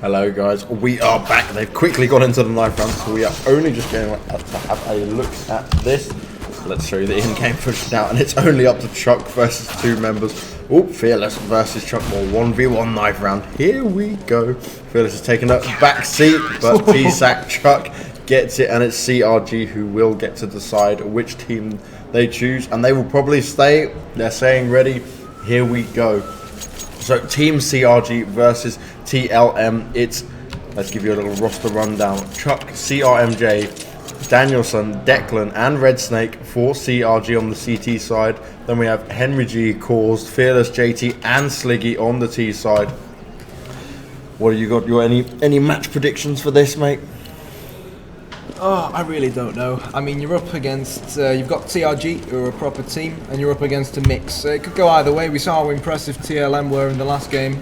Hello guys, we are back. They've quickly got into the knife round, so we are only just going to have a look at this. Let's show you the in-game footage now, and it's only up to Chuck versus two members. Oh, Fearless versus Chuck Moore, 1v1 knife round. Here we go. Fearless is taking a back seat, but T-Sack Chuck gets it, and it's CRG who will get to decide which team they choose, and they will probably stay. They're saying ready. Here we go. So TeamCRG versus TLM. Let's give you a little roster rundown. Chuck, CRMJ, Danielson, Declan, and Red Snake for CRG on the CT side. Then we have Henry G, Caused, Fearless, JT, and Sliggy on the T side. What have you got? Any match predictions for this, mate? Oh, I really don't know. I mean, you're up against, you've got TRG, who are a proper team, and you're up against a mix. It could go either way. We saw how impressive TLM were in the last game.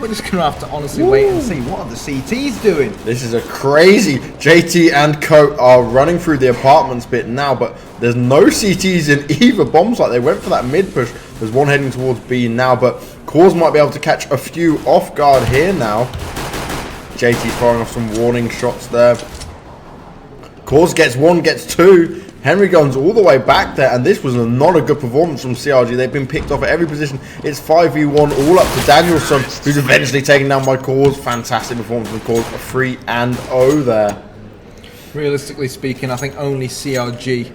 We're just going to have to honestly wait and see. What are the CTs doing? This is a crazy... JT and Co are running through the apartments bit now, but there's no CTs in either bomb site. They went for that mid push. There's one heading towards B now, but Cause might be able to catch a few off guard here now. JT firing off some warning shots there. Cause gets one, gets two. Henry guns all the way back there, and this was not a good performance from CRG. They've been picked off at every position. It's 5v1 all up to Danielson, who's eventually taken down by Cause. Fantastic performance from Cause, a 3-0 there. Realistically speaking, I think only CRG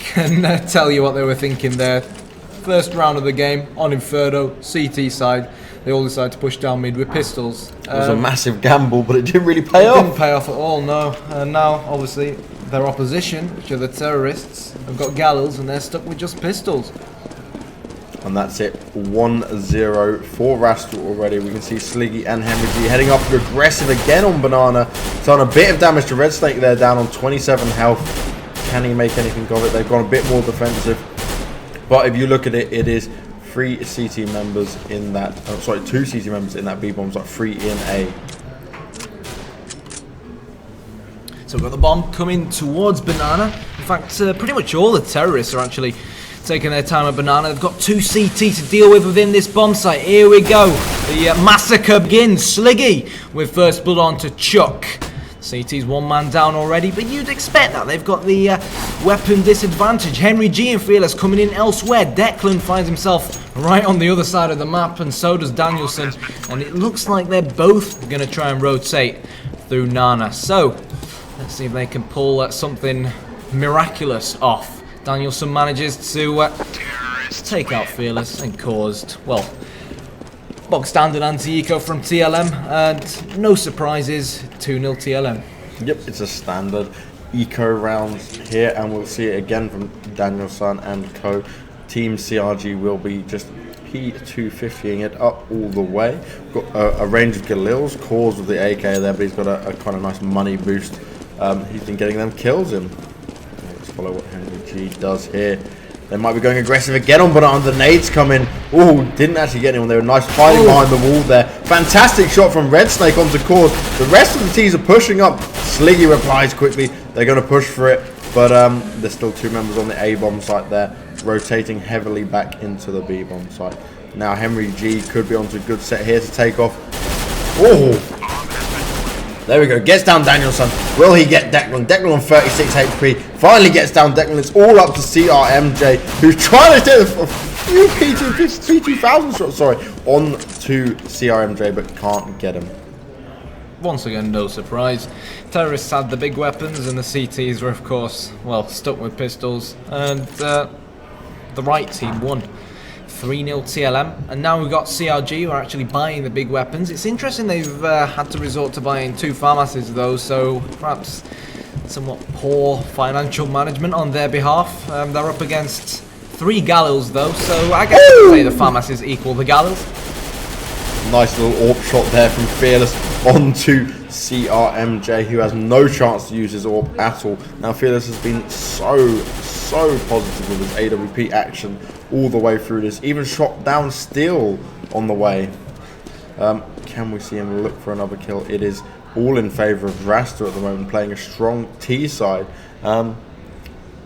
can tell you what they were thinking there. First round of the game on Inferno, CT side. They all decided to push down mid with pistols. It was a massive gamble, but it didn't really pay off. It didn't pay off at all, no. And now, obviously, their opposition, which are the terrorists, have got gallows and they're stuck with just pistols. And that's it, 1-0 for Rasta already. We can see Sliggy and Henry G heading up aggressive again on Banana. Done a bit of damage to Red Snake there, down on 27 health. Can he make anything of it? They've gone a bit more defensive. But if you look at it, it is 3 CT members in that, sorry, 2 CT members in that B bomb, like 3 in A. So we've got the bomb coming towards Banana. In fact, pretty much all the terrorists are actually taking their time at Banana. They've got 2 CT to deal with within this bomb site. Here we go. The massacre begins. Sliggy with first blood on to Chuck. CT's one man down already, but you'd expect that. They've got the weapon disadvantage. Henry G and Fearless coming in elsewhere. Declan finds himself right on the other side of the map, and so does Danielson. And it looks like they're both going to try and rotate through Nana. So, let's see if they can pull something miraculous off. Danielson manages to take out Fearless and caused, well, box standard anti-eco from TLM, and no surprises, 2-0 TLM. Yep, it's a standard eco round here, and we'll see it again from Danielson and Co. TeamCRG will be just P250ing it up all the way. Got a range of Galils, Cause with the AK there, but he's got a kind of nice money boost. He's been getting them kills in. Let's follow what Henry G does here. They might be going aggressive again on Banana. The nades come in. Oh, didn't actually get anyone. They were nice hiding behind the wall there. Fantastic shot from Red Snake onto Cause. The rest of the teams are pushing up. Sliggy replies quickly. They're going to push for it. But there's still 2 members on the A bomb site there, rotating heavily back into the B bomb site. Now Henry G could be onto a good set here to take off. Oh! There we go, gets down Danielson. Will he get Declan? Declan on 36 HP. Finally gets down Declan. It's all up to CRMJ, who's trying to do a few P2000 shots, on to CRMJ, but can't get him. Once again, no surprise. Terrorists had the big weapons, and the CTs were, of course, well, stuck with pistols. And the right team won. 3-0 TLM, and now we've got CRG who are actually buying the big weapons. It's interesting they've had to resort to buying 2 pharmacies though, so perhaps somewhat poor financial management on their behalf. They're up against 3 gallows though, so I guess you could say the pharmacies equal the gallows. Nice little AWP shot there from Fearless onto CRMJ, who has no chance to use his AWP at all. Now Fearless has been so positive with his AWP action all the way through this. Even shot down Steel on the way. Can we see him look for another kill? It is all in favour of Rasta at the moment, playing a strong T side.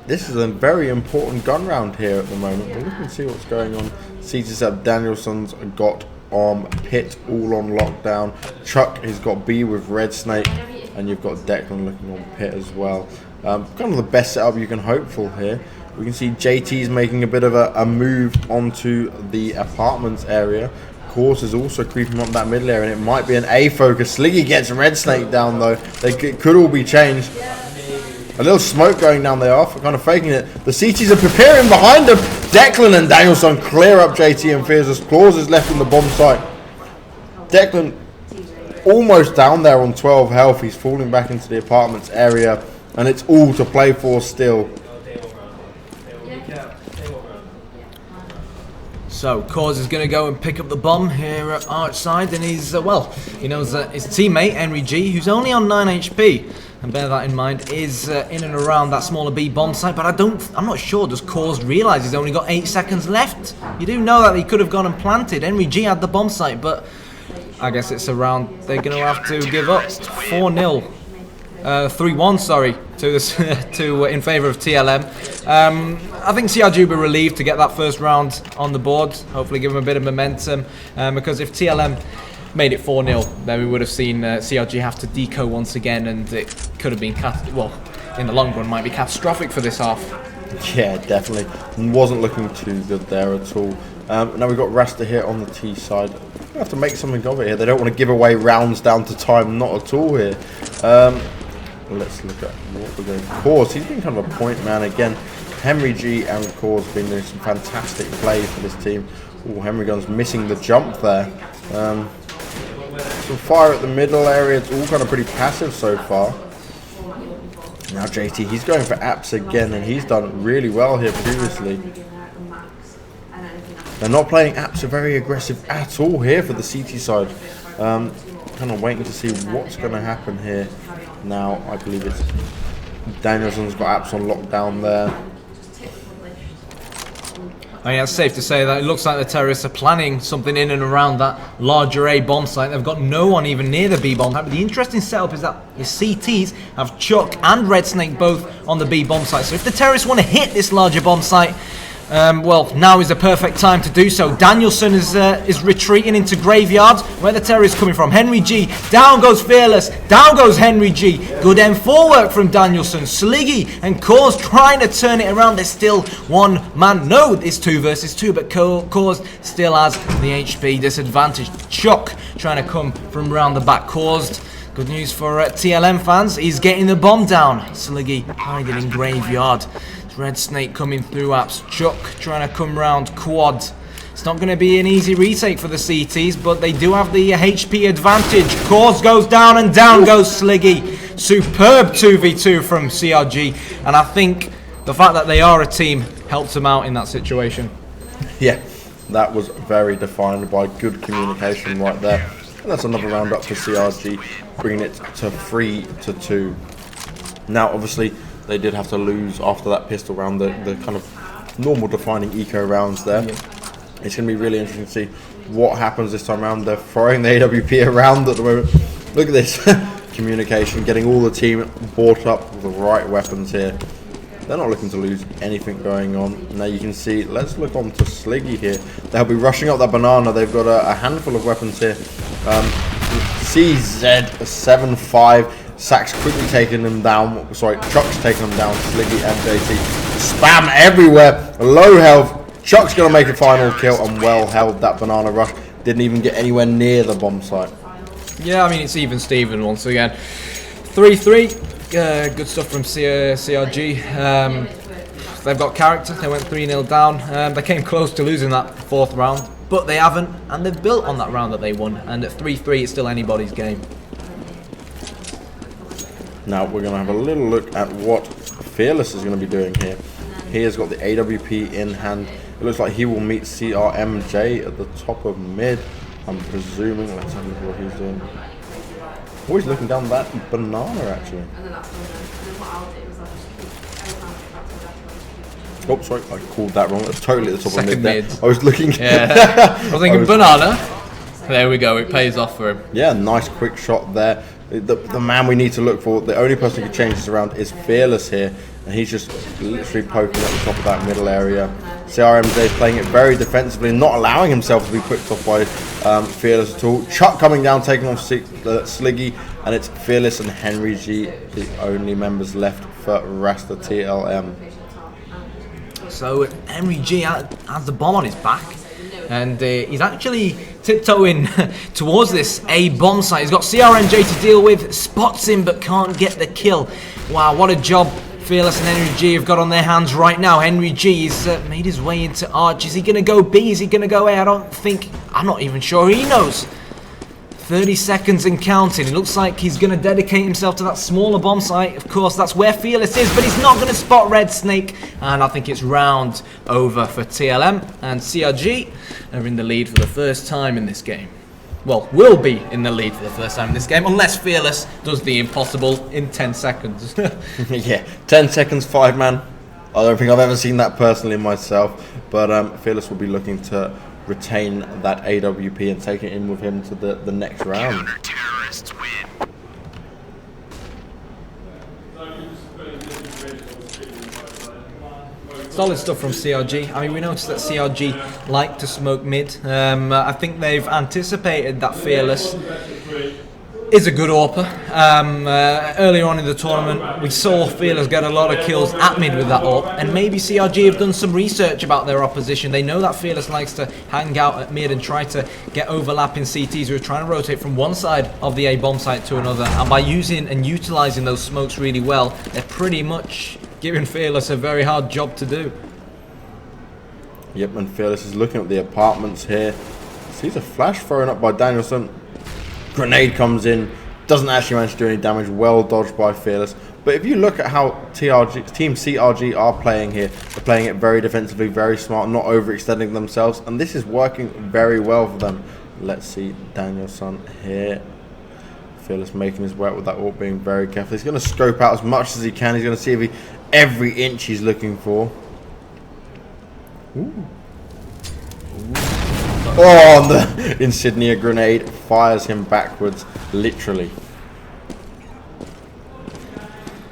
This is a very important gun round here at the moment. We're looking to see what's going on. CT7 Danielson's got Pit all on lockdown. Chuck has got B with Red Snake, and you've got Declan looking on Pit as well. Kind of the best setup you can hope for here. We can see JT's making a bit of a move onto the apartments area. Course is also creeping up that middle area, and it might be an A focus. Sliggy gets Red Snake down though. It could all be changed. A little smoke going down there off, kind of faking it. The CTs are preparing behind them. Declan and Danielson clear up JT and Fears. Claus is left in the bomb site. Declan almost down there on 12 health. He's falling back into the apartments area, and it's all to play for still. So, Cause is going to go and pick up the bomb here at Arch side, and he's, he knows that his teammate, Henry G, who's only on 9 HP, and bear that in mind, is in and around that smaller B bomb site, but I'm not sure, does Cause realise he's only got 8 seconds left? You do know that he could have gone and planted. Henry G had the bomb site, but I guess it's around, they're going to have to give up 4-0. 3-1, sorry, to this, in favour of TLM. I think CRG will be relieved to get that first round on the board. Hopefully, give them a bit of momentum. Because if TLM made it 4-0, then we would have seen CRG have to deco once again, and it could have been in the long run, might be catastrophic for this half. Yeah, definitely. Wasn't looking too good there at all. Now we've got Rasta here on the T side. We have to make something of it here. They don't want to give away rounds down to time, not at all here. Let's look at what we're going to Cause. He's been kind of a point man again. Henry G and Cause have been doing some fantastic play for this team. Oh, Henry Gun's missing the jump there. Some fire at the middle area. It's all kind of pretty passive so far. Now JT, he's going for apps again, and he's done really well here previously. They're not playing apps are very aggressive at all here for the CT side. Kind of waiting to see what's going to happen here. Now, I believe it's Danielson's got apps on lockdown there. I mean, it's safe to say that it looks like the terrorists are planning something in and around that larger A bomb site. They've got no one even near the B bomb site. But the interesting setup is that the CTs have Chuck and Red Snake both on the B bomb site. So if the terrorists want to hit this larger bomb site, well, now is the perfect time to do so. Danielson is retreating into Graveyard, where the terror is coming from. Henry G, down goes Fearless, down goes Henry G. Good M4 work from Danielson. Sliggy and Cause trying to turn it around. There's still one man. No, it's 2 versus 2, but Cause still has the HP disadvantage. Chuck trying to come from round the back. Caused. Good news for TLM fans. He's getting the bomb down. Sliggy hiding in Graveyard. Red Snake coming through apps. Chuck trying to come round quad. It's not going to be an easy retake for the CTs, but they do have the HP advantage. Cause goes down and down goes Sliggy. Superb 2v2 from CRG, and I think the fact that they are a team helps them out in that situation. Yeah, that was very defined by good communication right there. And that's another round up for CRG, bringing it to 3-2. Now, obviously, they did have to lose after that pistol round, the kind of normal defining eco rounds there. Yeah. It's going to be really interesting to see what happens this time around. They're throwing the AWP around at the moment. Look at this. Communication, getting all the team bought up with the right weapons here. They're not looking to lose anything going on. Now you can see, let's look on to Sliggy here. They'll be rushing up that banana. They've got a handful of weapons here. CZ75. Sack's quickly taking them down. Sorry, Chuck's taking them down. Sliggy and JT. Spam everywhere. Low health. Chuck's going to make a final kill, and well held that banana rush. Didn't even get anywhere near the bomb site. Yeah, I mean, it's even Steven once again. 3-3. Good stuff from CRG. They've got character. They went 3-0 down. They came close to losing that 4th round, but they haven't, and they've built on that round that they won. And at 3-3, it's still anybody's game. Now we're going to have a little look at what Fearless is going to be doing here. He has got the AWP in hand. It looks like he will meet CRMJ at the top of mid, I'm presuming. Let's have a look at what he's doing. Oh, he's looking down that banana actually. Oh, sorry, I called that wrong. That's totally at the top of mid there. I was looking. Yeah. I was thinking banana. There we go, it pays off for him. Yeah, nice quick shot there. The man we need to look for, the only person who can change this around is Fearless here, and he's just literally poking at the top of that middle area. CRMJ is playing it very defensively, not allowing himself to be picked off by Fearless at all. Chuck coming down, taking off Sliggy, and it's Fearless and Henry G, the only members left for Rasta.TLM. So Henry G has the bomb on his back, and he's actually tiptoeing towards this A bomb site. He's got CRMJ to deal with, spots him but can't get the kill. Wow, what a job Fearless and Henry G have got on their hands right now. Henry G has made his way into Arch. Is he going to go B? Is he going to go A? I'm not even sure he knows. 30 seconds and counting. It looks like he's going to dedicate himself to that smaller bomb site. Of course, that's where Fearless is, but he's not going to spot Red Snake. And I think it's round over for TLM, and CRG are in the lead for the first time in this game. Well, will be in the lead for the first time in this game, unless Fearless does the impossible in 10 seconds. Yeah, 10 seconds, 5-man. I don't think I've ever seen that personally myself, but Fearless will be looking to retain that AWP and take it in with him to the next round. Counter-terrorists win. Solid stuff from CRG. I mean, we noticed that CRG like to smoke mid. I think they've anticipated that Fearless is a good AWPer. Earlier on in the tournament, we saw Fearless get a lot of kills at mid with that AWP, and maybe CRG have done some research about their opposition. They know that Fearless likes to hang out at mid and try to get overlapping CTs who are trying to rotate from one side of the A bomb site to another, and by using and utilizing those smokes really well, they're pretty much giving Fearless a very hard job to do. Yep, and Fearless is looking at the apartments here. Sees a flash thrown up by Danielson. Grenade comes in, doesn't actually manage to do any damage. Well dodged by Fearless. But if you look at how TeamCRG are playing here, they're playing it very defensively, very smart, not overextending themselves, and this is working very well for them. Let's see Danielson here. Fearless making his way up with that AWP, being very careful. He's going to scope out as much as he can. He's going to see if every inch he's looking for. Ooh. Oh, the Insignia grenade fires him backwards, literally.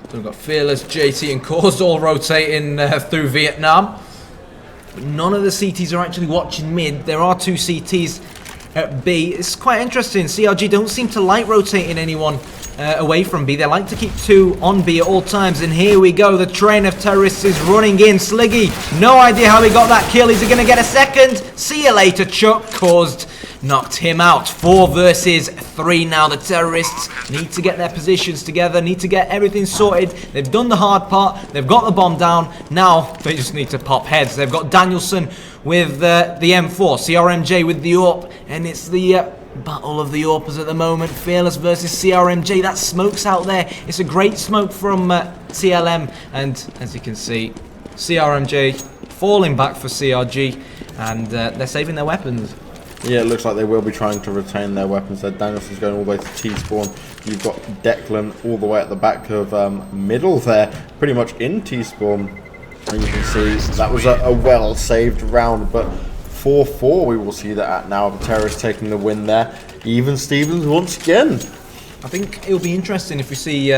So we've got Fearless, JT and Cause all rotating through Vietnam. But none of the CTs are actually watching mid. There are 2 CTs at B. It's quite interesting. CRG don't seem to like rotating anyone away from B. They like to keep 2 on B at all times. And here we go. The train of terrorists is running in. Sliggy, no idea how he got that kill. Is he going to get a second? See you later, Chuck. Caused, knocked him out. 4 versus 3 now. The terrorists need to get their positions together, need to get everything sorted. They've done the hard part. They've got the bomb down. Now they just need to pop heads. They've got Danielson with the M4, CRMJ with the AWP, and it's the battle of the AWPers at the moment. Fearless versus CRMJ. That smoke's out there. It's a great smoke from TLM, and as you can see, CRMJ falling back for CRG, and they're saving their weapons. Yeah, it looks like they will be trying to retain their weapons. So Danielson's going all the way to T-spawn. You've got Declan all the way at the back of middle there, pretty much in T-spawn. And you can see that was a well-saved round, but 4-4 we will see that at now. The terrorists taking the win there. Even Stevens once again. I think it'll be interesting if we see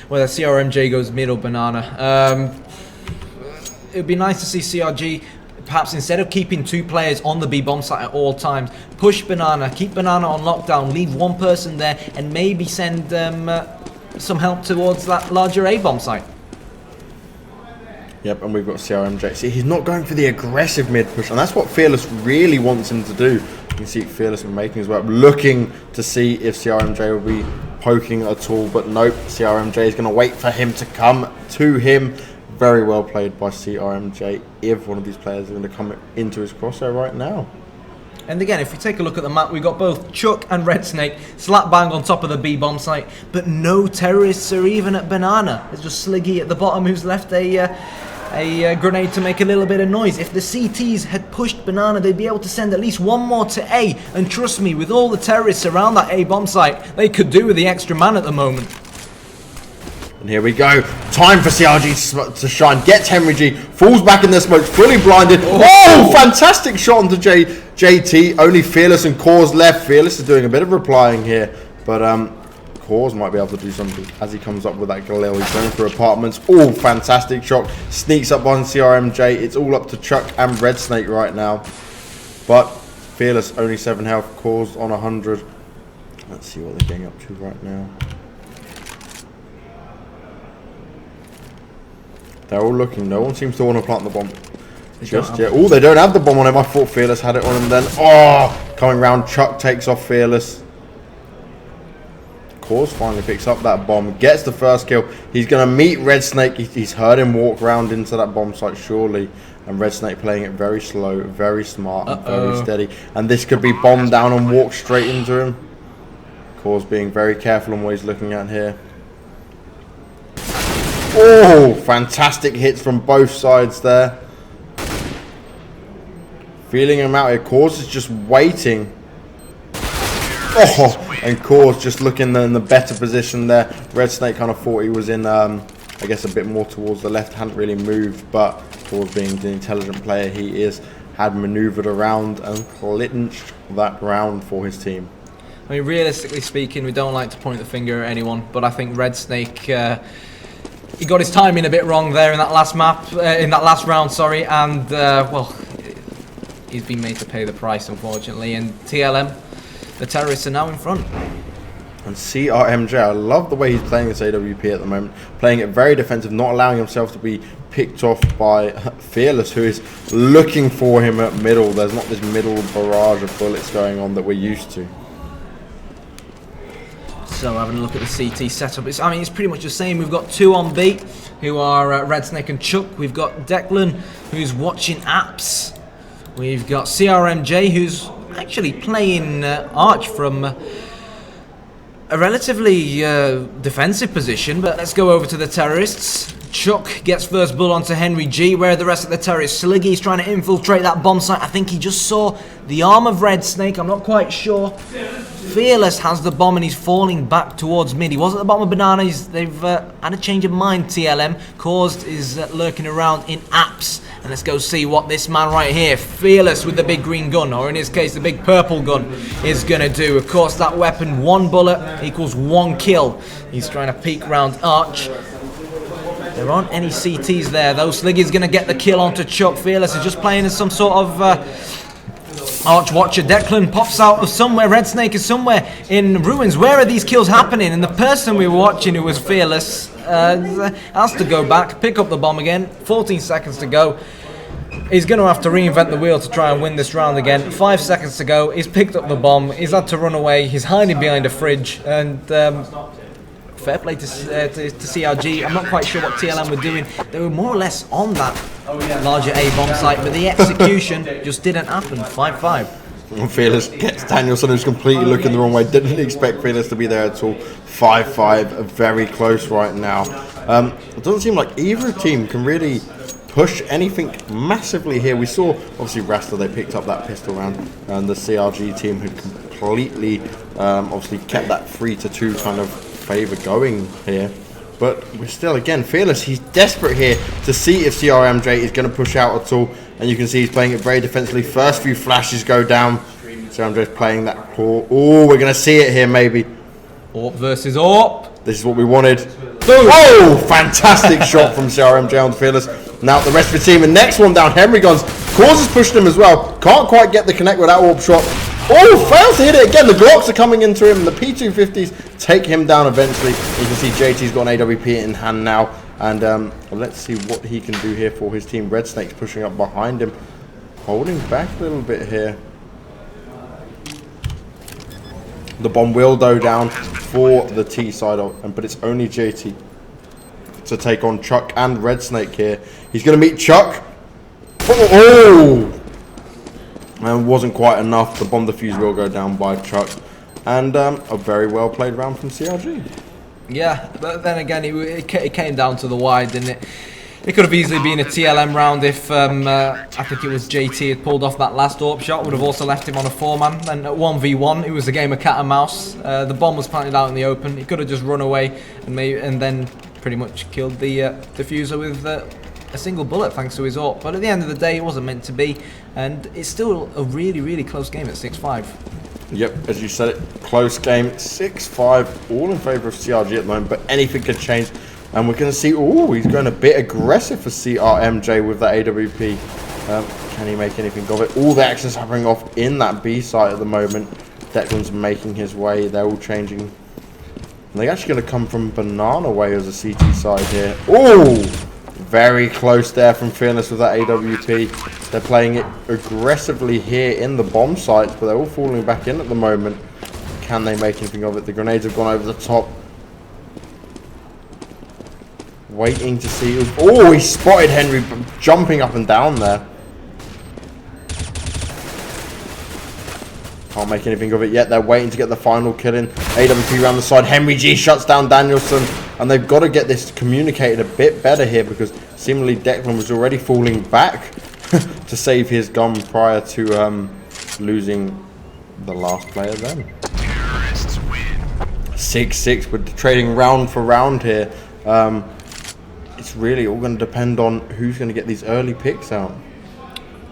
whether CRMJ goes mid or banana. It would be nice to see CRG, perhaps instead of keeping 2 players on the B bomb site at all times, push banana, keep banana on lockdown, leave 1 person there, and maybe send some help towards that larger A bomb site. Yep, and we've got CRMJ. See, he's not going for the aggressive mid push, and that's what Fearless really wants him to do. You can see Fearless making his way up, looking to see if CRMJ will be poking at all, but nope, CRMJ is going to wait for him to come to him. Very well played by CRMJ, if one of these players is going to come into his crosshair right now. And again, if we take a look at the map, we've got both Chuck and Red Snake slap bang on top of the B bomb site, but no terrorists are even at banana. There's just Sliggy at the bottom who's left a grenade to make a little bit of noise. If the CTs had pushed banana, they'd be able to send at least 1 more to A, and trust me, with all the terrorists around that A bomb site, they could do with the extra man at the moment. And here we go. Time for CRG to shine. Gets Henry G. Falls back in the smoke. Fully blinded. Oh, fantastic shot onto JT. Only Fearless and Cause left. Fearless is doing a bit of replying here. But Cause might be able to do something as he comes up with that Galil. He's going for apartments. Oh, fantastic shot. Sneaks up on CRMJ. It's all up to Chuck and Red Snake right now. But Fearless only 7 health, Caused on 100. Let's see what they're getting up to right now. They're all looking. No one seems to want to plant the bomb. Just yet. Oh, they don't have the bomb on him. I thought Fearless had it on him then. Oh, coming round. Chuck takes off Fearless. Cause finally picks up that bomb. Gets the first kill. He's going to meet Red Snake. He's heard him walk round into that bomb site, surely. And Red Snake playing it very slow, very smart, and very steady. And this could be bombed down and walk straight into him. Cause being very careful on what he's looking at here. Oh, fantastic hits from both sides there. Feeling him out here. Cause is just waiting. Oh, and Cause just looking in the better position there. Red Snake kind of thought he was in, I guess, a bit more towards the left. Hadn't really moved, but Cause being the intelligent player he is, had manoeuvred around and clinched that round for his team. I mean, realistically speaking, we don't like to point the finger at anyone, but I think Red Snake, he got his timing a bit wrong there in that last round, sorry, and well, he's been made to pay the price, unfortunately. And TLM, the terrorists, are now in front. And CRMJ, I love the way he's playing this AWP at the moment, playing it very defensive, not allowing himself to be picked off by Fearless, who is looking for him at middle. There's not this middle barrage of bullets going on that we're used to. So having a look at the CT setup, it's pretty much the same. We've got 2 on B, who are Red Snake and Chuck. We've got Declan, who's watching apps. We've got CRMJ, who's actually playing Arch from a relatively defensive position. But let's go over to the terrorists. Chuck gets first bull onto Henry G. Where are the rest of the terrorists? Sliggy's trying to infiltrate that bomb site. I think he just saw the arm of Red Snake. I'm not quite sure. Fearless has the bomb and he's falling back towards mid. He was at the bottom of Banana. They've had a change of mind, TLM. Caused is lurking around in apps. And let's go see what this man right here, Fearless with the big green gun, or in his case the big purple gun, is going to do. Of course, that weapon, 1 bullet equals 1 kill. He's trying to peek round Arch. There aren't any CTs there though. Sliggy's going to get the kill onto Chuck. Fearless is just playing as some sort of Arch watcher. Declan pops out of somewhere. Red Snake is somewhere in ruins. Where are these kills happening? And the person we were watching, who was Fearless, has to go back, pick up the bomb again. 14 seconds to go. He's going to have to reinvent the wheel to try and win this round again. 5 seconds to go. He's picked up the bomb. He's had to run away. He's hiding behind a fridge. And fair play to CRG. I'm not quite sure what TLM were doing. They were more or less on that larger A bomb site, but the execution just didn't happen. 5-5. Fearless gets Danielson, who's completely looking the wrong way. Didn't expect Fearless to be there at all. 5-5, very close right now. It doesn't seem like either team can really push anything massively here. We saw, obviously, Rasta, they picked up that pistol round, and the CRG team had completely, obviously, kept that 3-2 kind of favour going here. But we're still, again, Fearless, he's desperate here to see if CRMJ is going to push out at all. And you can see he's playing it very defensively. First few flashes go down. CRMJ's playing that claw. Oh, we're going to see it here, maybe. AWP versus AWP. This is what we wanted. Boom. Oh, fantastic shot from CRMJ on Fearless. Now the rest of the team, the next one down, Henry Guns. Cause is pushing him as well. Can't quite get the connect with that AWP shot. Oh, fails to hit it again. The Glocks are coming into him. The P250s take him down eventually. You can see JT's got an AWP in hand now. And let's see what he can do here for his team. Red Snake's pushing up behind him. Holding back a little bit here. The bomb will go down for the T side, but it's only JT to take on Chuck and Red Snake here. He's going to meet Chuck. Oh! And wasn't quite enough. The bomb defuse will go down by Chuck. And a very well played round from CRG. Yeah, but then again, it came down to the wide, didn't it? It could have easily been a TLM round if I think it was JT had pulled off that last AWP shot. Would have also left him on a 4-man. And at 1v1, it was a game of cat and mouse. The bomb was planted out in the open. He could have just run away and then pretty much killed the diffuser with a single bullet thanks to his AWP. But at the end of the day, it wasn't meant to be. And it's still a really, really close game at 6-5. Yep, as you said it, close game, 6-5, all in favour of CRG at the moment, but anything could change. And we're going to see, oh, he's going a bit aggressive for CRMJ with that AWP. Can he make anything of it? All the action's happening off in that B site at the moment. Declan's making his way. They're all changing. And they're actually going to come from Banana Way as a CT side here. Oh! Very close there from Fearless with that AWP. They're playing it aggressively here in the bomb sites, but they're all falling back in at the moment. Can they make anything of it? The grenades have gone over the top. Waiting to see. Oh, he spotted Henry jumping up and down there. Can't make anything of it yet. They're waiting to get the final kill in. AWP around the side. Henry G shuts down Danielson. And they've got to get this communicated a bit better here, because seemingly Declan was already falling back to save his gun prior to losing the last player then. 6-6. We're trading round for round here. It's really all going to depend on who's going to get these early picks out.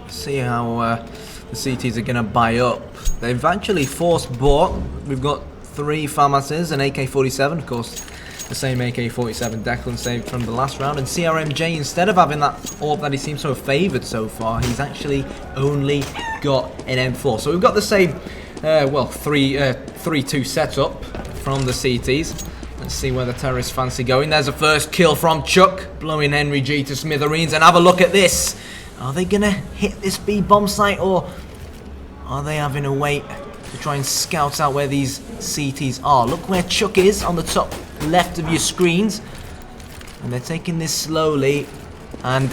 See how the CTs are going to buy up. They've actually forced bought. We've got 3 FAMASs, an AK-47, of course. The same AK-47 Declan saved from the last round, and CRMJ, instead of having that AWP that he seems to have favoured so far, he's actually only got an M4. So we've got the same, 3-2 setup from the CTs. Let's see where the terrorists fancy going. There's a first kill from Chuck, blowing Henry G to smithereens, and have a look at this. Are they going to hit this B bomb site, or are they having to wait to try and scout out where these CTs are? Look where Chuck is on the top left of your screens, and they're taking this slowly, and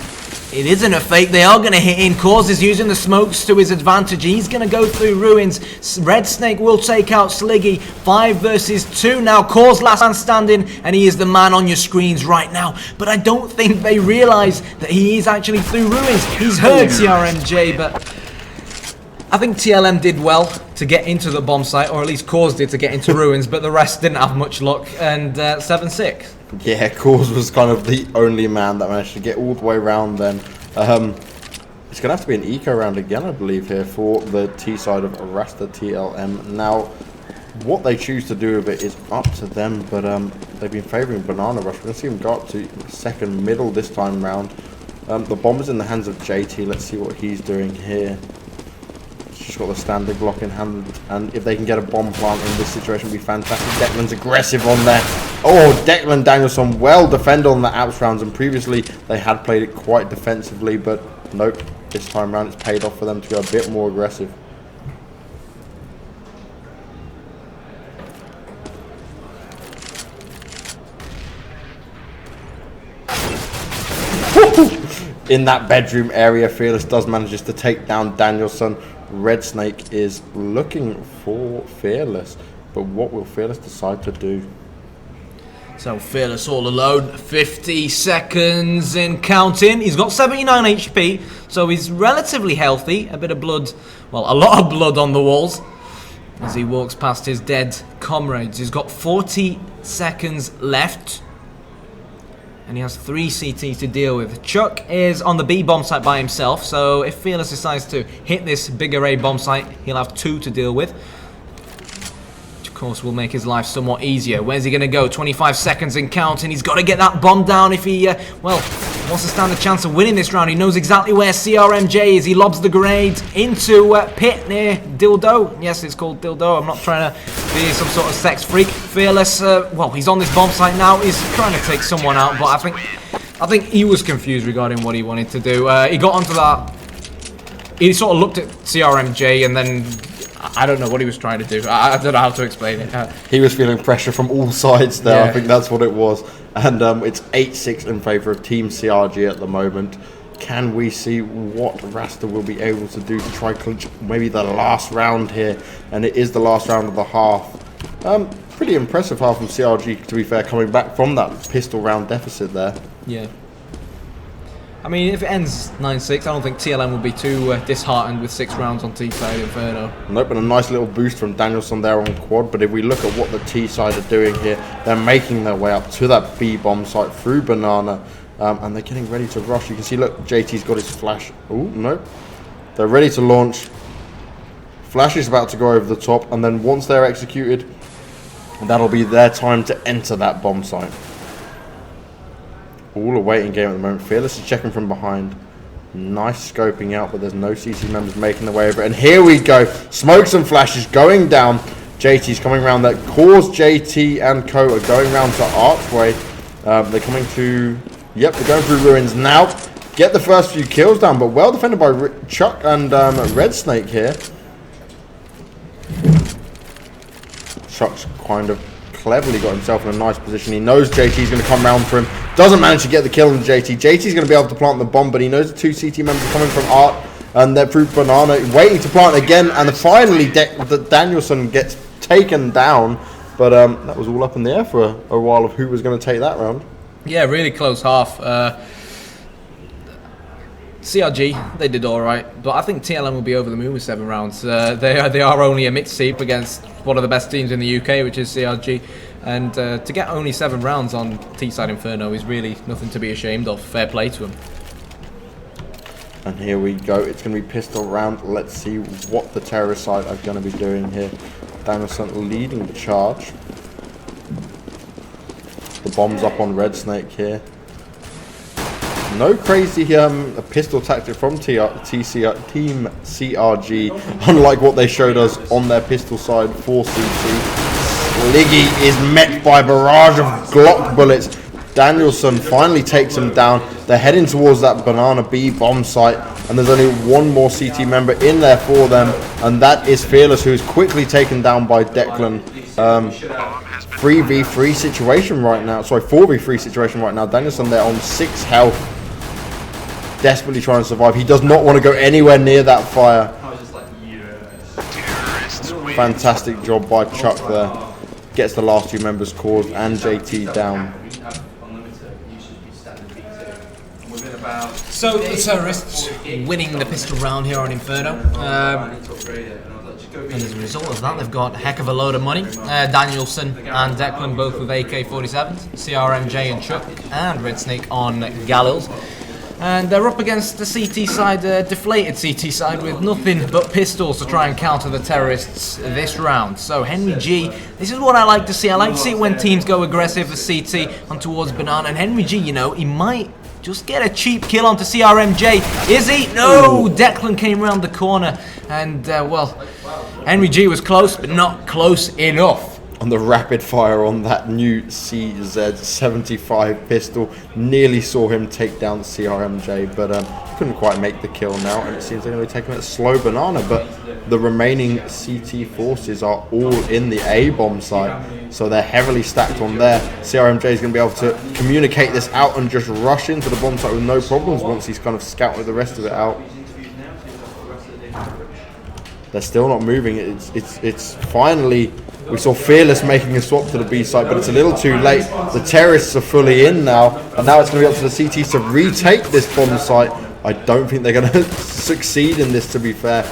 it isn't a fake. They are going to hit in. Cause is using the smokes to his advantage. He's going to go through ruins. Red Snake will take out Sliggy. 5 versus 2 now. Cause last man standing, and he is the man on your screens right now. But I don't think they realise that he is actually through ruins. He's heard CRMJ, but I think TLM did well to get into the bomb site, or at least Cause did to get into ruins, but the rest didn't have much luck, and 7-6. Yeah, Cause was kind of the only man that managed to get all the way around then. It's going to have to be an eco round again, I believe, here for the T side of Rasta.TLM. Now, what they choose to do with it is up to them, but they've been favouring Banana Rush. We're going to see him go up to second middle this time round. The bomb is in the hands of JT. Let's see what he's doing here. Just got the standing block in hand, and if they can get a bomb plant in this situation, would be fantastic. Declan's aggressive on there. Oh, Declan Danielson well defended on the apps rounds, and previously they had played it quite defensively, but nope, this time around it's paid off for them to go a bit more aggressive. In that bedroom area, Fearless does manage to take down Danielson. Red Snake is looking for Fearless, but what will Fearless decide to do? So Fearless all alone, 50 seconds and counting. He's got 79 HP, so he's relatively healthy. A bit of blood, well, a lot of blood on the walls as he walks past his dead comrades. He's got 40 seconds left, and he has 3 CTs to deal with. Chuck is on the B bomb site by himself, so if Fearless decides to hit this big array bomb site, he'll have 2 to deal with, which of course will make his life somewhat easier. Where's he going to go? 25 seconds and counting. He's got to get that bomb down if he, wants to stand a chance of winning this round. He knows exactly where CRMJ is. He lobs the grenade into pit near Dildo. Yes, it's called Dildo. I'm not trying to be some sort of sex freak. Fearless, he's on this bomb site now. He's trying to take someone out, but I think he was confused regarding what he wanted to do. He got onto that. He sort of looked at CRMJ, and then I don't know what he was trying to do. I don't know how to explain it. He was feeling pressure from all sides there. Yeah. I think that's what it was. And it's 8-6 in favour of TeamCRG at the moment. Can we see what Rasta will be able to do to try clinch maybe the last round here? And it is the last round of the half. Pretty impressive half from CRG, to be fair, coming back from that pistol round deficit there. Yeah. I mean, if it ends 9-6, I don't think TLM will be too disheartened with 6 rounds on T-side Inferno. Nope, and a nice little boost from Danielson there on quad. But if we look at what the T-side are doing here, they're making their way up to that B-bomb site through Banana. And they're getting ready to rush. You can see, look, JT's got his flash. Oh, nope. They're ready to launch. Flash is about to go over the top. And then once they're executed, that'll be their time to enter that bomb site. All a waiting game at the moment. Fearless is checking from behind. Nice scoping out, but there's no CT members making their way over it. And here we go. Smokes and flashes going down. JT's coming around. That cause JT and Co are going around to Archway. They're coming to... Yep, they're going through ruins now. Get the first few kills down, but well defended by Chuck and Red Snake here. Chuck's kind of cleverly got himself in a nice position. He knows JT's going to come round for him. Doesn't manage to get the kill on JT. JT's going to be able to plant the bomb, but he knows the two CT members are coming from Art, and they're through Banana, waiting to plant again, and finally Danielson gets taken down. But that was all up in the air for a while of who was going to take that round. Yeah, really close half. CRG, they did all right, but I think TLM will be over the moon with 7 rounds. They are only a mixed seed against one of the best teams in the UK, which is CRG, and to get only 7 rounds on T-side Inferno is really nothing to be ashamed of. Fair play to them. And here we go. It's going to be pistol round. Let's see what the terrorist side are going to be doing here. Danielson leading the charge. The bomb's up on Red Snake here. No crazy pistol tactic from TeamCRG, unlike what they showed us on their pistol side for CT. Liggy is met by a barrage of Glock bullets. Danielson finally takes him down. They're heading towards that Banana B bomb site, and there's only one more CT member in there for them, and that is Fearless, who is quickly taken down by Declan. 3v3 situation right now. Sorry, 4v3 situation right now. Danielson there on 6 health. Desperately trying to survive. He does not want to go anywhere near that fire. Fantastic job by Chuck there. Gets the last 2 members caused and JT down. So the terrorists winning the pistol round here on Inferno. And as a result of that, they've got a heck of a load of money. Danielson and Declan both with AK-47s. CRMJ and Chuck and Red Snake on Galils. And they're up against the CT side, deflated CT side, with nothing but pistols to try and counter the terrorists this round. So Henry G, this is what I like to see. I like to see it when teams go aggressive for CT on towards Banana. And Henry G, you know, he might just get a cheap kill onto CRMJ. Is he? No! Declan came around the corner. And, well, Henry G was close, but not close enough. On the rapid fire on that new CZ75 pistol, nearly saw him take down CRMJ, but couldn't quite make the kill now, and it seems they're going to be taking it slow Banana, but the remaining CT forces are all in the A bomb site, so they're heavily stacked on there. CRMJ is going to be able to communicate this out and just rush into the bomb site with no problems once he's kind of scouted the rest of it out. They're still not moving. It's finally... We saw Fearless making a swap to the B side, but it's a little too late. The terrorists are fully in now, and now it's going to be up to the CTs to retake this bomb site. I don't think they're going to succeed in this, to be fair.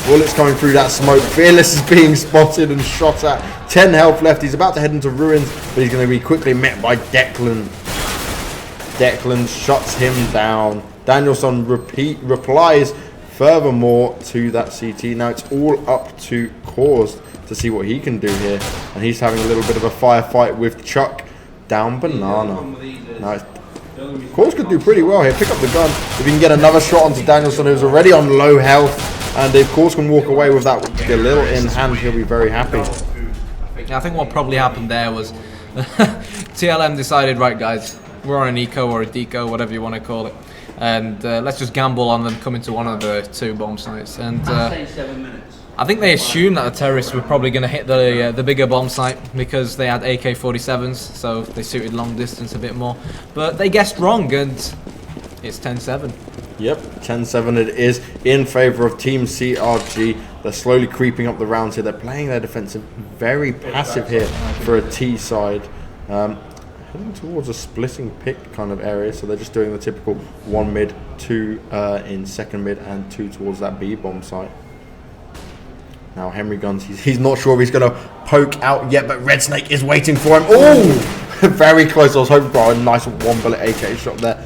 Bullets coming through that smoke. Fearless is being spotted and shot at. 10 health left. He's about to head into ruins, but he's going to be quickly met by Declan. Declan shuts him down. Danielson replies furthermore to that CT. Now it's all up to Cause to see what he can do here, and he's having a little bit of a firefight with Chuck down Banana. Now Cause could do pretty well here. Pick up the gun. If he can get another shot onto Danielson, who's already on low health, and if Cause can walk away with that with a little in hand, he'll be very happy. Yeah, I think what probably happened there was TLM decided, right guys, we're on an eco or a deco, whatever you want to call it, and let's just gamble on them coming to one of the 2 bomb sites. And I think they assumed that the terrorists were probably going to hit the bigger bomb site because they had AK-47s, so they suited long distance a bit more. But they guessed wrong, and it's 10-7. Yep, 10-7 it is in favour of TeamCRG. They're slowly creeping up the rounds here. They're playing their defensive very passive here for a T side. Heading towards a splitting pick kind of area, so they're just doing the typical 1 mid, 2 in second mid, and 2 towards that B bomb site. Now Henry Guns, he's not sure if he's going to poke out yet, but Red Snake is waiting for him. Oh, very close. I was hoping for a nice 1 bullet AK shot there.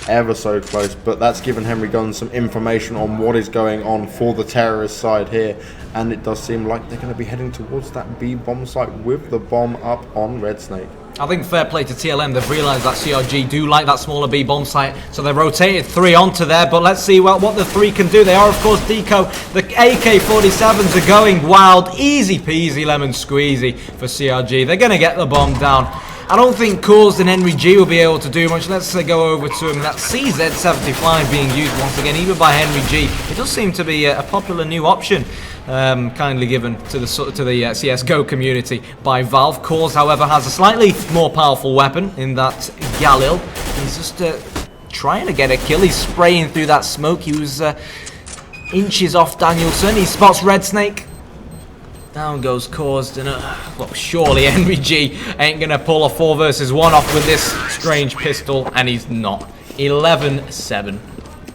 Ever so close, but that's given Henry Guns some information on what is going on for the terrorist side here, and it does seem like they're going to be heading towards that B bomb site with the bomb up on Red Snake. I think fair play to TLM. They've realised that CRG do like that smaller B bomb site, so they've rotated 3 onto there. But let's see what the 3 can do. They are, of course, Deco. The AK-47s are going wild. Easy peasy lemon squeezy for CRG. They're going to get the bomb down. I don't think Caused and Henry G will be able to do much. Let's go over to him. That CZ75 being used once again, even by Henry G. It does seem to be a popular new option, kindly given to the CSGO community by Valve. Caused, however, has a slightly more powerful weapon in that Galil. He's just trying to get a kill. He's spraying through that smoke. He was inches off Danielson. He spots Red Snake. Down goes Caused, and well, surely Henry G ain't gonna pull a 4 versus 1 off with this strange pistol, and he's not. 11-7.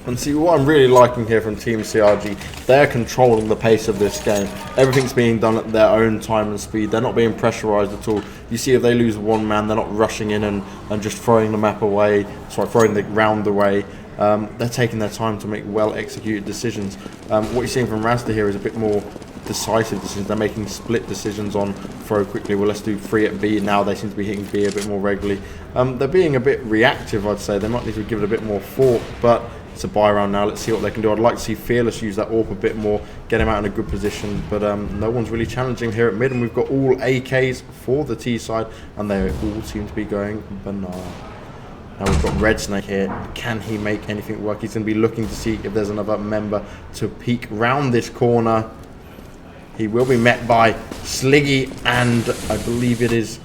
And see, what I'm really liking here from Team CRG, they're controlling the pace of this game. Everything's being done at their own time and speed. They're not being pressurized at all. You see, if they lose 1 man, they're not rushing in and just throwing the map away, throwing the round away. They're taking their time to make well-executed decisions. What you're seeing from Rasta here is a bit more decisive decisions. They're making split decisions on throw quickly. Well, let's do 3 at B. Now they seem to be hitting B a bit more regularly. They're being a bit reactive, I'd say. They might need to give it a bit more thought, but it's a buy round now. Let's see what they can do. I'd like to see Fearless use that AWP a bit more, get him out in a good position, but no one's really challenging here at mid, and we've got all AKs for the T side, and they all seem to be going banana. Now we've got Red Snake here. Can he make anything work? He's going to be looking to see if there's another member to peek round this corner. He will be met by Sliggy, and I believe it is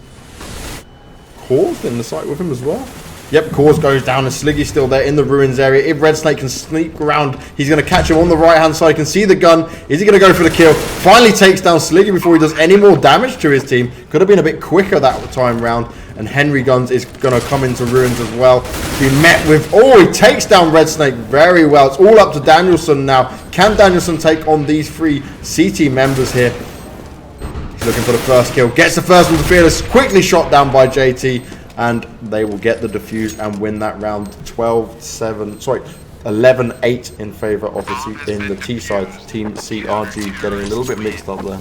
Caused in the site with him as well. Yep, Caused goes down, and Sliggy's still there in the ruins area. If Red Snake can sneak around, he's going to catch him on the right-hand side. Can see the gun. Is he going to go for the kill? Finally takes down Sliggy before he does any more damage to his team. Could have been a bit quicker that time round. And Henry Guns is going to come into ruins as well. Be met with... Oh, he takes down Red Snake very well. It's all up to Danielson now. Can Danielson take on these 3 CT members here? He's looking for the first kill. Gets the first one to Fearless. Quickly shot down by JT. And they will get the defuse and win that round 12-7. Sorry, 11-8 in favour of the T side. Team CRG getting a little bit mixed up there.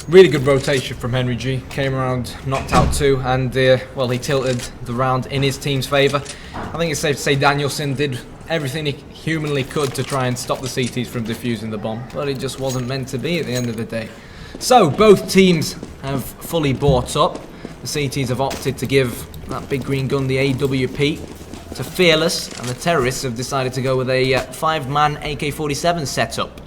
Really good rotation from Henry G. Came around, knocked out 2, and well, he tilted the round in his team's favour. I think it's safe to say Danielson did everything he humanly could to try and stop the CTs from defusing the bomb, but it just wasn't meant to be at the end of the day. So both teams have fully bought up. The CTs have opted to give that big green gun the AWP to Fearless, and the Terrorists have decided to go with a 5-man AK-47 setup.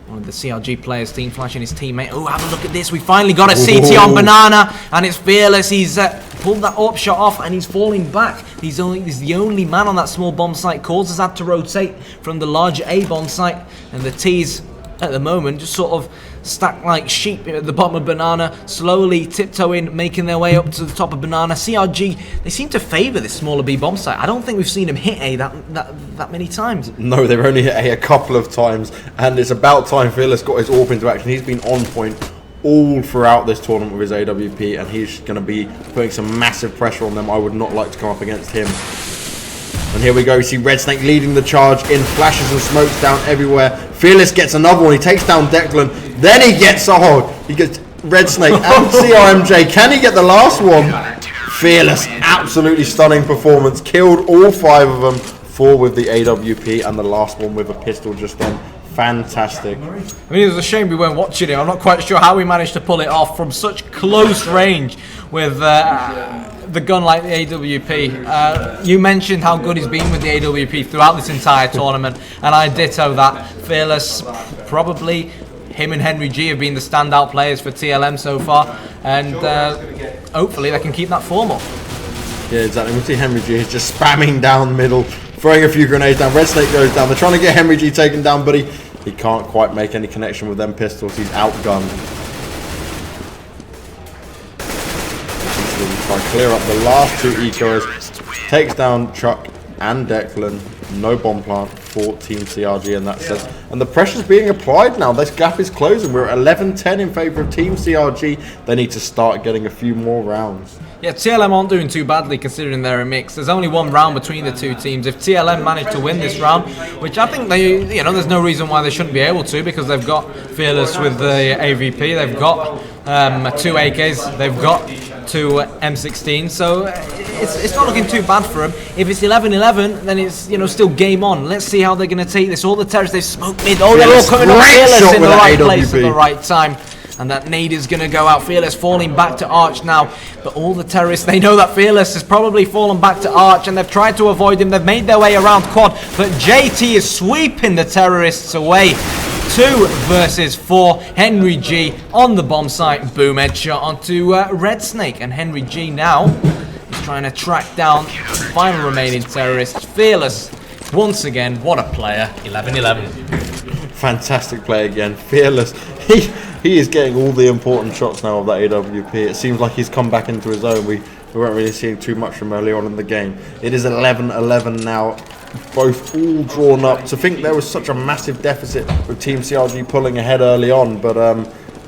One of the CRG players, team flashing his teammate. Oh, have a look at this. We finally got a CT on Banana, and it's Fearless. He's pulled that up shot off, and he's falling back. He's the only man on that small bomb site. Caused has had to rotate from the larger A bomb site, and the T's at the moment just sort of stacked like sheep at the bottom of Banana, slowly tiptoeing, making their way up to the top of Banana. CRG, they seem to favour this smaller B bomb site. I don't think we've seen him hit A that many times. No, they've only hit A a couple of times, and it's about time Fearless got his AWP into action. He's been on point all throughout this tournament with his AWP, and he's going to be putting some massive pressure on them. I would not like to come up against him. And here we go, you see Red Snake leading the charge in, flashes and smokes down everywhere. Fearless gets another one, he takes down Declan, then he gets Red Snake and CRMJ. Can he get the last one? Fearless, absolutely stunning performance, killed all 5 of them, 4 with the AWP and the last one with a pistol just then. Fantastic. I mean, it was a shame we weren't watching it. I'm not quite sure how we managed to pull it off from such close range with the gun like the AWP. You mentioned how good he's been with the AWP throughout this entire tournament, and I ditto that. Fearless, probably him and Henry G have been the standout players for TLM so far, and hopefully they can keep that form up. Yeah, exactly. We see Henry G is just spamming down middle, throwing a few grenades down. Red Snake goes down. They're trying to get Henry G taken down, but he can't quite make any connection with them pistols. He's outgunned. Try to clear up the last 2 ecos. Takes down Chuck and Declan. No bomb plant for Team CRG in that sense. And the pressure's being applied now. This gap is closing. We're at 11-10 in favour of Team CRG. They need to start getting a few more rounds. Yeah, TLM aren't doing too badly considering they're a mix. There's only 1 round between the 2 teams. If TLM manage to win this round, which I think there's no reason why they shouldn't be able to, because they've got Fearless with the AVP, they've got 2 AKs. They've got 2 M16, so it's not looking too bad for them. If it's 11-11, then it's still game on. Let's see how they're going to take this. All the terrorists, they've smoked mid. Oh, they're all coming up Fearless in the right place at the right time. And that nade is going to go out. Fearless falling back to Arch now. But all the terrorists, they know that Fearless has probably fallen back to Arch, and they've tried to avoid him. They've made their way around quad, but JT is sweeping the terrorists away. 2 versus 4. Henry G on the bomb site. Boom, headshot onto Red Snake. And Henry G now is trying to track down the final remaining terrorist. Fearless, once again, what a player. 11-11. Fantastic play again. Fearless. He is getting all the important shots now of that AWP. It seems like he's come back into his own. We weren't really seeing too much from early on in the game. It is 11-11 now. Both all drawn up. To think there was such a massive deficit with TeamCRG pulling ahead early on, but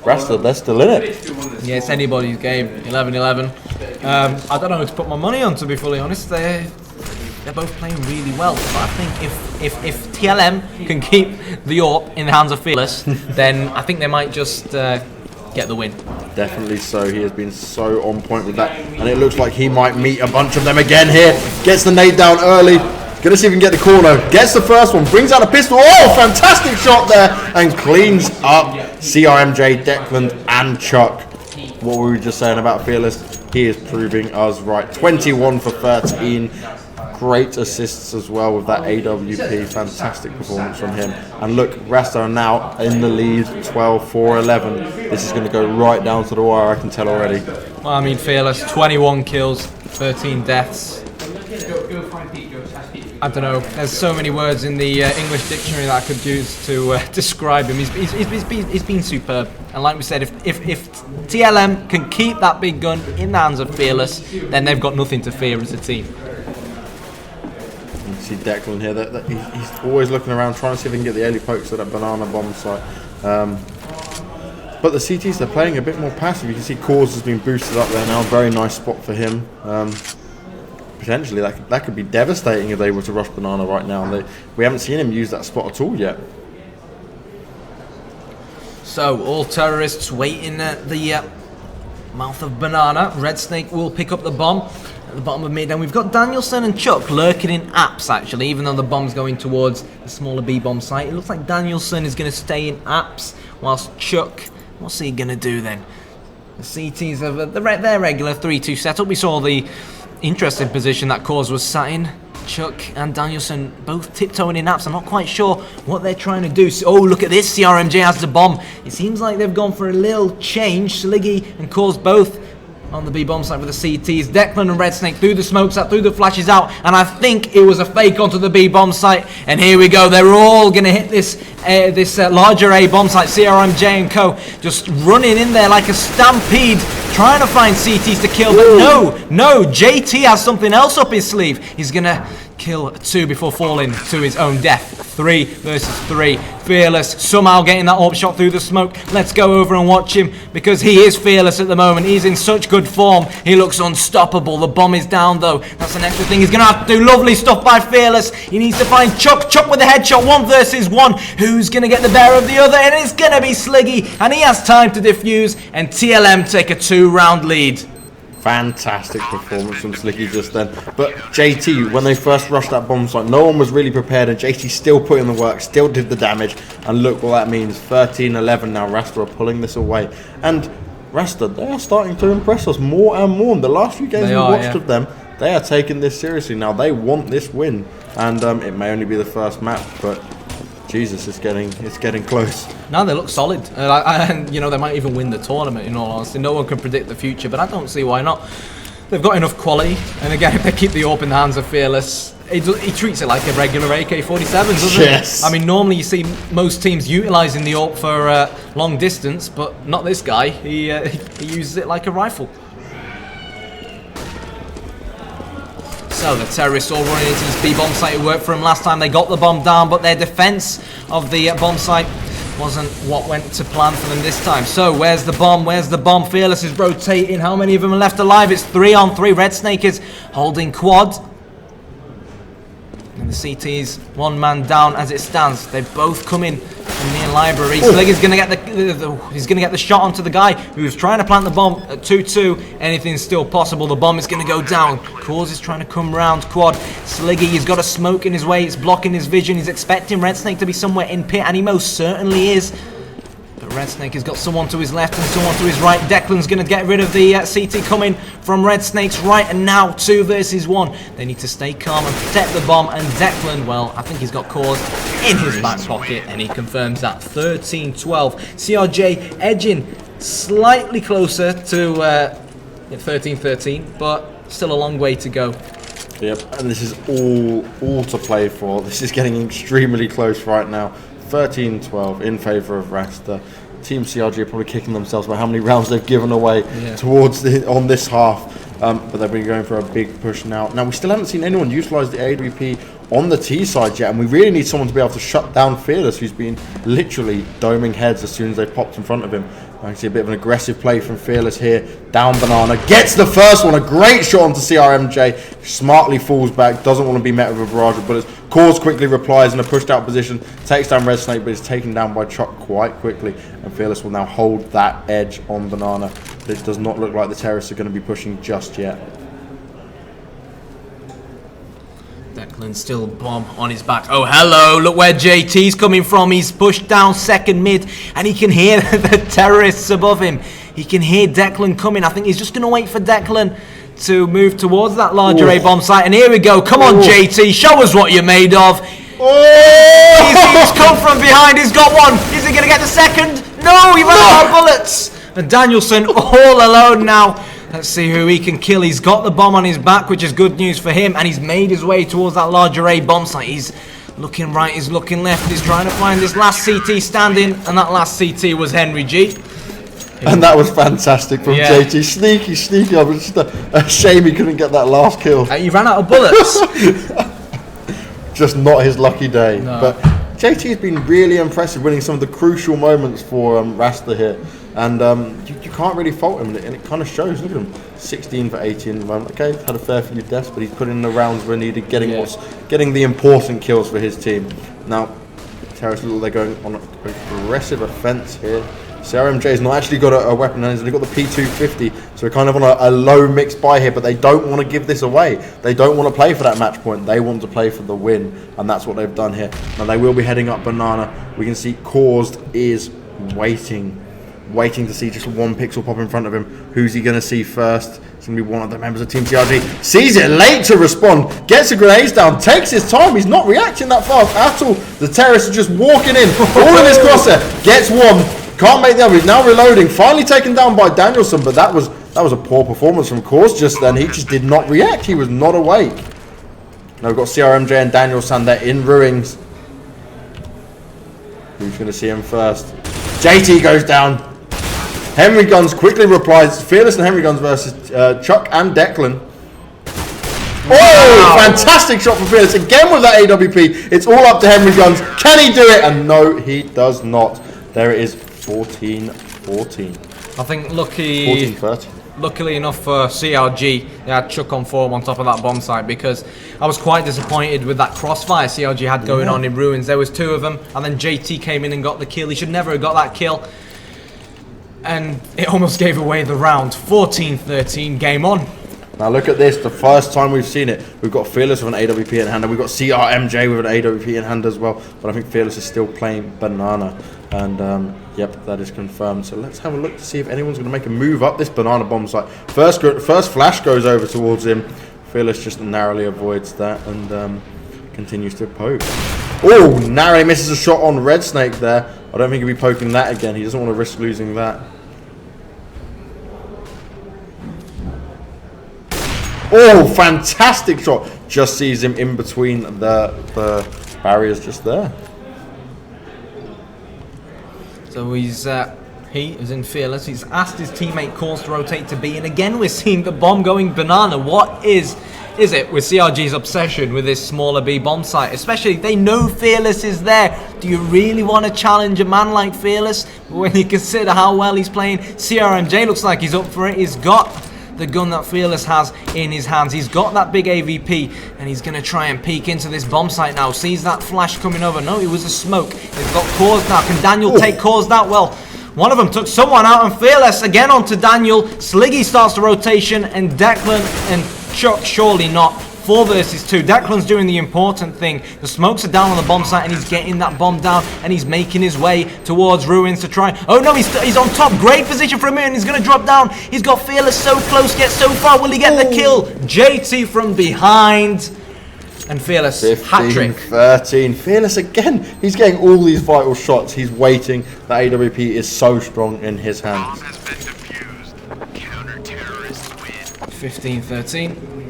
Rasta, they're still in it. Yeah, it's anybody's game. 11-11. I don't know who to put my money on, to be fully honest. They're both playing really well, but I think if TLM can keep the AWP in the hands of Fearless, then I think they might just get the win. Definitely so. He has been so on point with that, and it looks like he might meet a bunch of them again here. Gets the nade down early. Gonna see if he can get the corner. Gets the first one. Brings out a pistol. Oh, fantastic shot there, and cleans up CRMJ, Declan, and Chuck. What were we just saying about Fearless? He is proving us right. 21 for 13. Great assists as well with that AWP. Fantastic performance from him. And look, Rasta are now in the lead, 12-4-11. This is going to go right down to the wire, I can tell already. Well, I mean, Fearless, 21 kills, 13 deaths. I don't know, there's so many words in the English dictionary that I could use to describe him. He's been superb. And like we said, if TLM can keep that big gun in the hands of Fearless, then they've got nothing to fear as a team. You see Declan here, that he's always looking around trying to see if he can get the early pokes at that banana bomb site. But the CTs, they're playing a bit more passive. You can see Cause has been boosted up there now. Very nice spot for him. Potentially that could be devastating if they were to rush banana right now. We haven't seen him use that spot at all yet. So all terrorists waiting at the mouth of banana. Red Snake will pick up the bomb at the bottom of mid, and we've got Danielson and Chuck lurking in apps actually, even though the bomb's going towards the smaller B bomb site. It looks like Danielson is going to stay in apps, whilst Chuck, what's he going to do then? The CTs have their regular 3-2 setup. We saw the interesting position that Cause was sat in. Chuck and Danielson both tiptoeing in apps. I'm not quite sure what they're trying to do. Oh, look at this. CRMJ has the bomb. It seems like they've gone for a little change. Sliggy and Cause both on the B bomb side with the CTs. Declan and Red Snake threw the smokes out, threw the flashes out, and I think it was a fake onto the B bomb site. And here we go. They're all going to hit this larger A bomb site. CRMJ and co just running in there like a stampede, trying to find CTs to kill. But no, JT has something else up his sleeve. He's going to kill 2 before falling to his own death. 3 versus 3. Fearless somehow getting that AWP shot through the smoke. Let's go over and watch him, because he is Fearless at the moment. He's in such good form. He looks unstoppable. The bomb is down though. That's an extra thing. He's going to have to do. Lovely stuff by Fearless. He needs to find Chuck. Chuck with the headshot. 1 versus 1. Who's going to get the better of the other? And it's going to be Sliggy. And he has time to defuse. And TLM take a 2-round lead. Fantastic performance from Sliggy just then. But JT, when they first rushed that bomb site, no one was really prepared, and JT still put in the work, still did the damage, and look what that means. 13-11 now. Rasta are pulling this away. And Rasta, they are starting to impress us more and more. In the last few games we watched of them, they are taking this seriously now. They want this win. And it may only be the first match, but Jesus, it's getting close. No, they look solid, and they might even win the tournament. In all honesty, no one can predict the future, but I don't see why not. They've got enough quality, and again, if they keep the AWP in the hands of Fearless, he treats it like a regular AK-47, doesn't yes. he? I mean, normally you see most teams utilising the AWP for long distance, but not this guy. He uses it like a rifle. So the terrorists all running into this B bomb site. It worked for them last time. They got the bomb down, but their defense of the bomb site wasn't what went to plan for them this time. So where's the bomb? Where's the bomb? Fearless is rotating. How many of them are left alive? It's 3-on-3. Red Snake is holding quad. And the CT's 1 man down as it stands. They've both come in from near library. Sliggy's going to get he's going to get the shot onto the guy who's trying to plant the bomb at 2-2. Anything's still possible. The bomb is going to go down. Cause is trying to come round quad. Sliggy, he's got a smoke in his way. It's blocking his vision. He's expecting Red Snake to be somewhere in pit, and he most certainly is. But Red Snake has got someone to his left and someone to his right. Declan's going to get rid of the CT coming from Red Snake's right, and now 2 versus 1. They need to stay calm and protect the bomb, and Declan, well, I think he's got Cause in his back pocket, and he confirms that. 13-12. CRJ edging slightly closer to 13-13, but still a long way to go. Yep, and this is all to play for. This is getting extremely close right now. 13-12 in favour of Rasta. TeamCRG are probably kicking themselves by how many rounds they've given away towards on this half. But they've been going for a big push now. Now, we still haven't seen anyone utilise the AWP on the T side yet, and we really need someone to be able to shut down Fearless, who's been literally doming heads as soon as they popped in front of him. I can see a bit of an aggressive play from Fearless here. Down Banana, gets the first one, a great shot onto CRMJ. Smartly falls back, doesn't want to be met with a barrage of bullets. Cause quickly replies in a pushed out position, takes down Red Snake, but is taken down by Chuck quite quickly. And Fearless will now hold that edge on Banana. But it does not look like the terrorists are going to be pushing just yet. Declan still bomb on his back. Oh, hello, look where JT's coming from. He's pushed down second mid, and he can hear the terrorists above him. He can hear Declan coming. I think he's just going to wait for Declan to move towards that larger A bomb site. And here we go. Come on, JT, show us what you're made of. He's come from behind. He's got one. Is he going to get the second? No, he ran out of bullets. And Danielson all alone now. Let's see who he can kill. He's got the bomb on his back, which is good news for him, and he's made his way towards that larger A bomb site. He's looking right, he's looking left, he's trying to find this last CT standing, and that last CT was Henry G. And that was fantastic from JT. Sneaky. It was just a shame he couldn't get that last kill. He ran out of bullets. Just not his lucky day. No. But JT has been really impressive, winning some of the crucial moments for Rasta here. And you can't really fault him, and it kind of shows. Look at him, 16 for 18 at the moment. Okay, had a fair few deaths, but he's put in the rounds where needed, getting the important kills for his team. Now, terrorists, they're going on an aggressive offense here. CRMJ's not actually got a weapon, and he's only got the P250, so we're kind of on a low mix buy here, but they don't want to give this away. They don't want to play for that match point. They want to play for the win, and that's what they've done here. Now, they will be heading up Banana. We can see Caused is waiting to see just one pixel pop in front of him. Who's he going to see first? It's going to be one of the members of TeamCRG. Sees it late to respond, gets the grenades down, takes his time. He's not reacting that fast at all. The terrorists are just walking in, all in his crosshair. Gets one, can't make the other. He's now reloading, finally taken down by Danielson, but that was a poor performance from Cause just then. He just did not react. He was not awake. Now we've got CRMJ and Danielson there in ruins. Who's going to see him first? JT goes down. Henry Guns quickly replies. Fearless and Henry Guns versus Chuck and Declan. Oh, fantastic shot from Fearless. Again with that AWP. It's all up to Henry Guns. Can he do it? And no, he does not. There it is, 14-14. I think luckily enough for CRG, they had Chuck on form on top of that bomb site, because I was quite disappointed with that crossfire CRG had going on in ruins. There was 2 of them, and then JT came in and got the kill. He should never have got that kill. And it almost gave away the round. 14-13, game on. Now look at this, the first time we've seen it. We've got Fearless with an AWP in hand, and we've got CRMJ with an AWP in hand as well. But I think Fearless is still playing Banana. And yep, that is confirmed. So let's have a look to see if anyone's going to make a move up this Banana bomb site. First flash goes over towards him. Fearless just narrowly avoids that and continues to poke. Oh, narrowly misses a shot on Red Snake there. I don't think he'll be poking that again. He doesn't want to risk losing that. Oh, fantastic shot. Just sees him in between the barriers just there. So he's he is in Fearless. He's asked his teammate Cause to rotate to B, and again we're seeing the bomb going Banana. What is it with CRG's obsession with this smaller B bomb site? Especially, they know Fearless is there. Do you really want to challenge a man like Fearless when you consider how well he's playing? CRMJ looks like he's up for it. He's got the gun that Fearless has in his hands. He's got that big AVP, and he's going to try and peek into this bomb site now. Sees that flash coming over. No, it was a smoke. They've got cores now. Can Daniel take cores that well? One of them took someone out, and Fearless again onto Daniel. Sliggy starts the rotation, and Declan and Chuck surely not. 4 versus 2. Declan's doing the important thing. The smokes are down on the bomb site, and he's getting that bomb down, and he's making his way towards Ruins to try. Oh no, he's on top. Great position for a minute, and he's going to drop down. He's got Fearless so close, gets so far. Will he get the kill? JT from behind. And Fearless, hat-trick. 13. Fearless again. He's getting all these vital shots. He's waiting. The AWP is so strong in his hands. 15-13.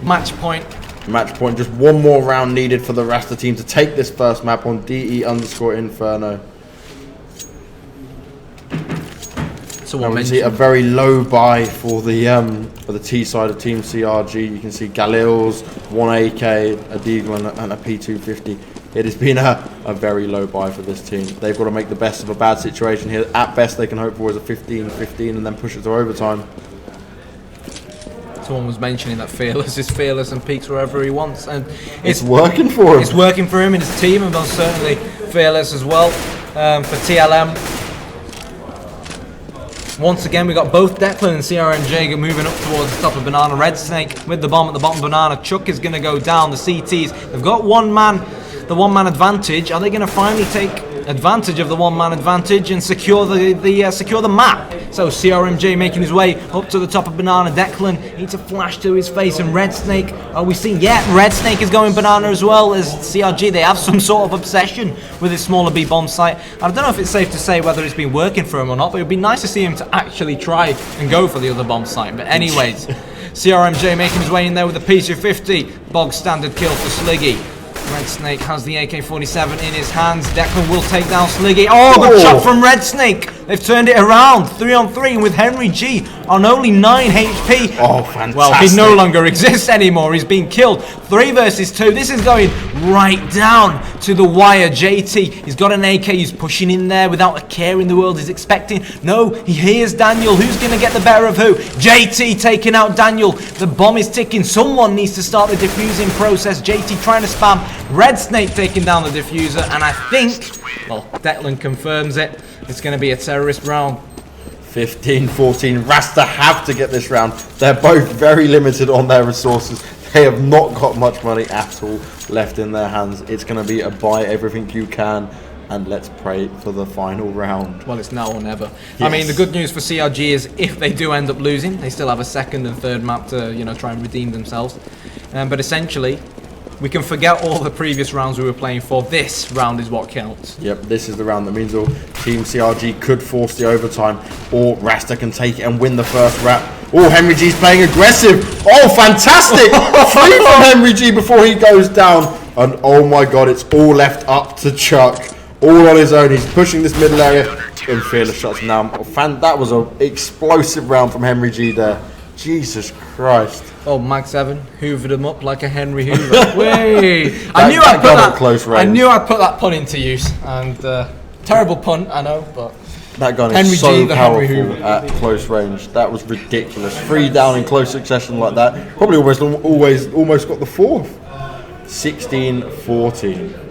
Match point. Match point. Just one more round needed for the Rasta team to take this first map on DE_Inferno. So we see a very low buy for the T side of Team CRG. You can see Galil's, 1 AK, a Deagle, and a P250. It has been a very low buy for this team. They've got to make the best of a bad situation here. At best, they can hope for is a 15-15 and then push it to overtime. Someone was mentioning that Fearless is fearless and peaks wherever he wants, and it's working for him. It's working for him and his team, and most certainly Fearless as well. For TLM, once again we got both Declan and CRMJ moving up towards the top of Banana. Red Snake with the bomb at the bottom of Banana. Chuck is going to go down. The CTs, they've got the one-man advantage. Are they going to finally take advantage of the one-man advantage and secure the map? So CRMJ making his way up to the top of Banana. Declan needs a flash to his face, and Red Snake, are we seeing? Yeah, Red Snake is going Banana as well as CRG. They have some sort of obsession with this smaller B bomb site. I don't know if it's safe to say whether it's been working for him or not, but it would be nice to see him to actually try and go for the other bomb site. But anyways, CRMJ making his way in there with a P250. Bog standard kill for Sliggy. Red Snake has the AK-47 in his hands. Declan will take down Sliggy. Oh, good shot from Red Snake. They've turned it around. 3-on-3, and with Henry G on only 9 HP. Oh, fantastic. Well, he no longer exists anymore. He's been killed. 3 versus 2. This is going right down to the wire. JT, he's got an AK. He's pushing in there without a care in the world. He's expecting. No, he hears Daniel. Who's going to get the better of who? JT taking out Daniel. The bomb is ticking. Someone needs to start the defusing process. JT trying to spam. Red Snake taking down the diffuser, and I think, well, Declan confirms it, it's going to be a terrorist round. 15-14, Rasta have to get this round. They're both very limited on their resources. They have not got much money at all left in their hands. It's going to be a buy everything you can, and let's pray for the final round. Well, it's now or never. Yes. I mean, the good news for CRG is if they do end up losing, they still have a second and third map to, try and redeem themselves. But essentially, we can forget all the previous rounds we were playing for. This round is what counts. Yep, this is the round that means all Team CRG could force the overtime, or Rasta can take it and win the first wrap. Oh, Henry G's playing aggressive. Oh, fantastic. Free from Henry G before he goes down. And oh my god, it's all left up to Chuck. All on his own. He's pushing this middle area. And Fearless shots now. That was an explosive round from Henry G there. Jesus Christ. Oh, Mag 7 hoovered him up like a Henry Hoover. Wait, I knew I'd put that pun into use, and terrible pun, I know, but that gun Henry is so G, powerful at close range. That was ridiculous. 3 down in close succession like that. Probably almost got the 4th. 16-14.